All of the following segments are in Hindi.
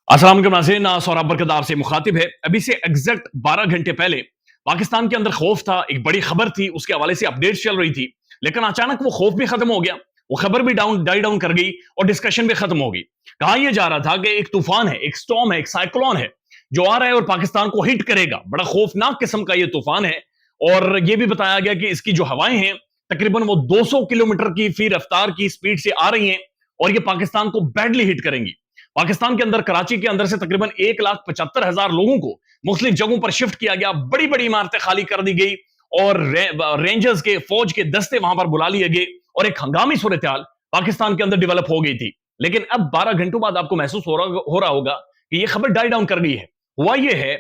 अस्सलाम वालेकुम नाज़रीन, सौरभ बरकत आपसे मुखातिब है। अभी से एग्जैक्ट 12 घंटे पहले पाकिस्तान के अंदर खौफ था, एक बड़ी खबर थी, उसके हवाले से अपडेट्स चल रही थी, लेकिन अचानक वो खौफ भी खत्म हो गया, वो खबर भी डाई डाउन कर गई और डिस्कशन भी खत्म हो गई। कहा यह जा रहा था कि एक तूफान है, एक स्टॉर्म है, एक साइक्लोन है जो आ रहा है और पाकिस्तान को हिट करेगा। बड़ा खौफनाक किस्म का यह तूफान है और यह भी बताया गया कि इसकी जो हवाएं हैं तकरीबन वो 200 किलोमीटर की फी रफ्तार की स्पीड से आ रही हैं और ये पाकिस्तान को बैडली हिट करेंगी। पाकिस्तान के अंदर कराची के अंदर से तकरीबन 1,75,000 लोगों को मुख्तलिफ जगहों पर शिफ्ट किया गया, बड़ी बड़ी इमारतें खाली कर दी गई और रेंजर्स के फौज के दस्ते वहां पर बुला लिए गए और एक हंगामी सूरत हाल पाकिस्तान के अंदर डेवलप हो गई थी। लेकिन अब 12 घंटों बाद आपको महसूस हो रहा होगा कि यह खबर डाई डाउन कर गई है। हुआ यह है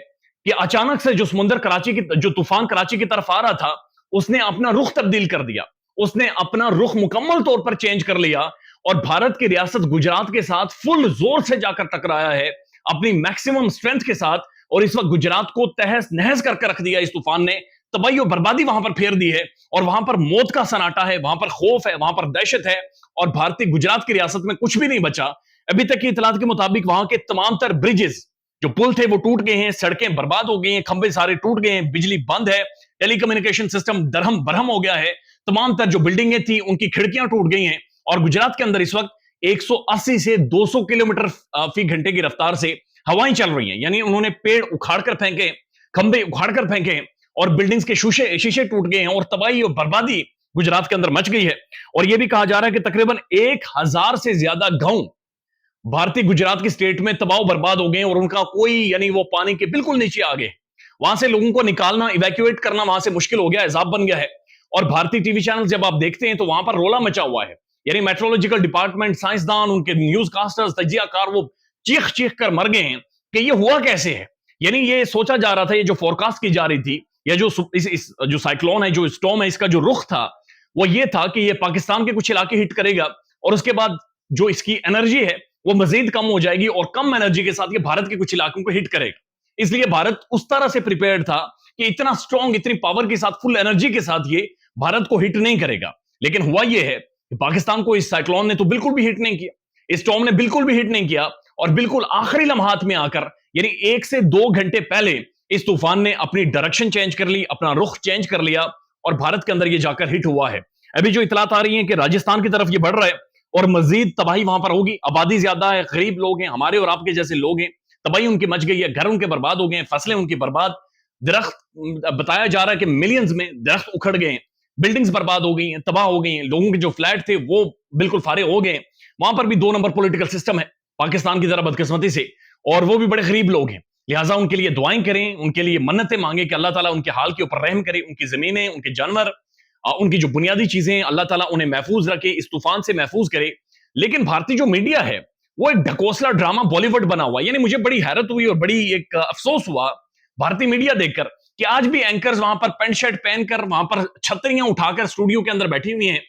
कि अचानक से जो समुद्र कराची की जो तूफान कराची की तरफ आ रहा था उसने अपना रुख तब्दील कर दिया, उसने अपना रुख मुकम्मल तौर पर चेंज कर लिया और भारत की रियासत गुजरात के साथ फुल जोर से जाकर टकराया है अपनी मैक्सिमम स्ट्रेंथ के साथ और इस वक्त गुजरात को तहस नहस करके रख दिया। इस तूफान ने तबाही और बर्बादी वहां पर फेर दी है और वहां पर मौत का सन्नाटा है, वहां पर खौफ है, वहां पर दहशत है और भारतीय गुजरात की रियासत में कुछ भी नहीं बचा। अभी तक की इतलात के मुताबिक वहां के तमाम तर ब्रिजेस जो पुल थे वो टूट गए हैं, सड़कें बर्बाद हो गई हैं, खंभे सारे टूट गए हैं, बिजली बंद है, टेलीकम्युनिकेशन सिस्टम दरहम बरहम हो गया है, तमाम तर जो बिल्डिंगें थी उनकी खिड़कियां टूट गई हैं और गुजरात के अंदर इस वक्त 180 से 200 किलोमीटर फी घंटे की रफ्तार से हवाएं चल रही हैं। यानी उन्होंने पेड़ उखाड़ कर फेंके, खंभे उखाड़ कर फेंके और बिल्डिंग्स के शीशे टूट गए हैं और तबाही और बर्बादी गुजरात के अंदर मच गई है। और यह भी कहा जा रहा है कि तकरीबन 1,000 से ज्यादा गांव भारतीय गुजरात की स्टेट में तबाह बर्बाद हो गए और उनका कोई यानी वो पानी के बिल्कुल नीचे आ गए। वहां से लोगों को निकालना, इवैक्यूएट करना वहां से मुश्किल हो गया है, अजाब बन गया है। और भारतीय टीवी चैनल जब आप देखते हैं तो वहां पर रोला मचा हुआ है, यानी मेट्रोलॉजिकल डिपार्टमेंट, साइंसदान, उनके न्यूज कास्टर्स, तजियाकार वो चीख चीख कर मर गए हैं कि ये हुआ कैसे है। यानी ये सोचा जा रहा था, ये जो फोरकास्ट की जा रही थी, या जो इस जो साइक्लोन है, जो स्टॉर्म है, इसका जो रुख था वो ये था कि ये पाकिस्तान के कुछ इलाके हिट करेगा और उसके बाद जो इसकी एनर्जी है वो मजीद कम हो जाएगी और कम एनर्जी के साथ ये भारत के कुछ इलाकों को हिट करेगा। इसलिए भारत उस तरह से प्रिपेयर्ड था कि इतना स्ट्रॉन्ग, इतनी पावर के साथ, फुल एनर्जी के साथ ये भारत को हिट नहीं करेगा। लेकिन हुआ ये है कि पाकिस्तान को इस साइक्लोन ने तो बिल्कुल भी हिट नहीं किया, इस स्टॉर्म ने बिल्कुल भी हिट नहीं किया और बिल्कुल आखिरी लम्हात में आकर यानी 1 से 2 घंटे पहले इस तूफान ने अपनी डायरेक्शन चेंज कर ली, अपना रुख चेंज कर लिया और भारत के अंदर ये जाकर हिट हुआ है। अभी जो इतलात आ रही है कि राजस्थान की तरफ ये बढ़ रहा है और मजीद तबाही वहां पर होगी। आबादी ज्यादा है, गरीब लोग हैं, हमारे और आपके जैसे लोग हैं, तबाही उनकी मच गई है, घर उनके बर्बाद हो गए हैं, फसलें उनकी बर्बाद, दरख्त बताया जा रहा है कि मिलियंस में दरख्त उखड़ गए हैं, बिल्डिंग्स बर्बाद हो गई हैं, तबाह हो गई हैं, लोगों के जो फ्लैट थे वो बिल्कुल फारे हो गए हैं। वहां पर भी 2 नंबर पॉलिटिकल सिस्टम है पाकिस्तान की तरह बदकिस्मती से, और वो भी बड़े गरीब लोग हैं। लिहाजा उनके लिए दुआएं करें, उनके लिए मन्नतें मांगे कि अल्लाह ताला उनके हाल के ऊपर रहम करे, उनकी जमीनें, उनके जानवर, उनकी जो बुनियादी चीजें, अल्लाह ताला उन्हें महफूज रखे, इस तूफान से महफूज करे। लेकिन भारतीय जो मीडिया है वो एक ढकोसला ड्रामा बॉलीवुड बना हुआ है। यानी मुझे बड़ी हैरत हुई और बड़ी एक अफसोस हुआ भारतीय मीडिया देखकर कि आज भी एंकर्स वहां पर पेंट शर्ट पहनकर, वहां पर छतरियां उठाकर स्टूडियो के अंदर बैठी हुई हैं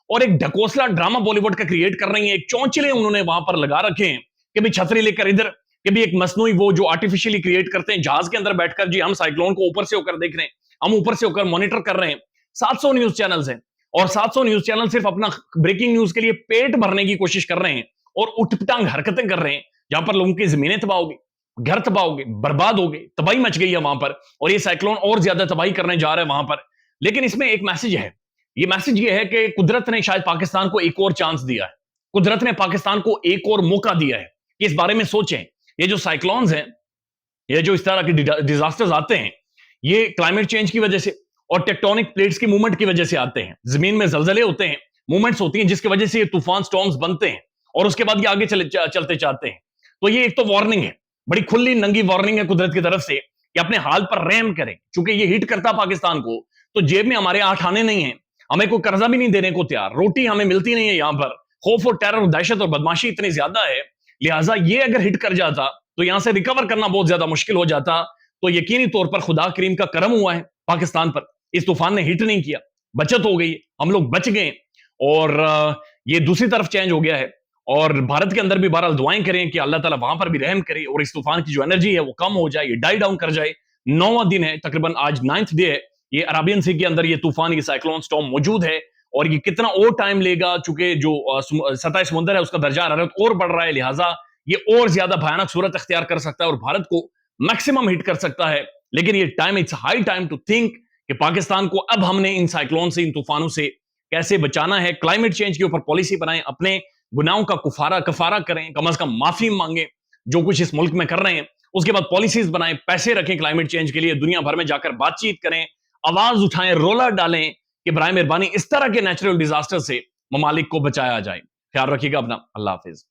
और एक ढकोसला ड्रामा बॉलीवुड का क्रिएट कर रही हैं। एक चौंचले उन्होंने वहां पर लगा रखे हैं कि भाई छतरी लेकर इधर, कि भी एक मसनूई वो जो आर्टिफिशियली क्रिएट करते हैं जहाज के अंदर बैठकर, जी हम साइक्लोन को ऊपर से होकर देख रहे हैं, हम ऊपर से होकर मॉनिटर कर रहे हैं। 700 न्यूज चैनल्स हैं और 700 न्यूज चैनल सिर्फ अपना ब्रेकिंग न्यूज के लिए पेट भरने की कोशिश कर रहे हैं और उठपटांग हरकतें कर रहे हैं, जहां पर लोगों की जमीनें तबाह हो गई, घर तबाह हो गए, बर्बाद हो गए, तबाही मच गई है वहां पर और ये साइक्लोन और ज्यादा तबाही करने जा रहा है वहां पर। लेकिन इसमें एक मैसेज है, ये मैसेज ये है कि कुदरत ने शायद पाकिस्तान को एक और चांस दिया है, कुदरत ने पाकिस्तान को एक और मौका दिया है कि इस बारे में सोचें। ये जो साइक्लोन्स हैं, ये जो इस तरह के डिजास्टर्स आते हैं, ये क्लाइमेट चेंज की वजह से और टेक्टोनिक प्लेट्स की मूवमेंट की वजह से आते हैं। जमीन में जलजले होते हैं, मूवमेंट्स होती हैं, जिसकी वजह से ये तूफान स्टॉर्म्स बनते हैं और उसके बाद ये आगे चलते जाते हैं। तो ये एक तो वार्निंग है, बड़ी खुली नंगी वार्निंग है कुदरत की तरफ से कि अपने हाल पर रहम करें, क्योंकि ये हिट करता पाकिस्तान को तो जेब में हमारे 8 आने नहीं है, हमें कोई कर्जा भी नहीं देने को तैयार, रोटी हमें मिलती नहीं है यहाँ पर, खौफ और टेरर और दहशत और बदमाशी इतनी ज्यादा है। लिहाजा ये अगर हिट कर जाता तो यहां से रिकवर करना बहुत ज्यादा मुश्किल हो जाता। तो यकीनी तौर पर खुदा करीम का करम हुआ है पाकिस्तान पर, इस तूफान ने हिट नहीं किया, बचत हो गई, हम लोग बच गए और ये दूसरी तरफ चेंज हो गया है। और भारत के अंदर भी बहरहाल दुआएं करें कि अल्लाह ताला वहां पर भी रहम करे और इस तूफान की जो एनर्जी है वो कम हो जाए, ये डाई डाउन कर जाए। 9वां दिन है, तकरीबन आज 9th डे है, ये अराबियन सी के अंदर ये तूफान, ये साइक्लोन स्टॉर्म मौजूद है और ये कितना और टाइम लेगा, चूंकि जो सतह समुंदर है उसका दर्जा हरारत और बढ़ रहा है, लिहाजा ये और ज्यादा भयानक सूरत अख्तियार कर सकता है और भारत को मैक्सिमम हिट कर सकता है। लेकिन ये time, it's high time to think कि पाकिस्तान को अब हमने इन साइक्लोन से, इन तूफानों से कैसे बचाना है। क्लाइमेट चेंज के ऊपर पॉलिसी बनाएं, अपने गुनाहों का कफारा करें, कम से कम माफी मांगे जो कुछ इस मुल्क में कर रहे हैं। उसके बाद पॉलिसीज बनाएं, पैसे रखें क्लाइमेट चेंज के लिए, दुनिया भर में जाकर बातचीत करें, आवाज उठाएं, रोला डालें कि बराए मेहरबानी इस तरह के नेचुरल डिजास्टर से ममालिक को बचाया जाए। ख्याल रखिएगा अपना। अल्लाह हाफिज।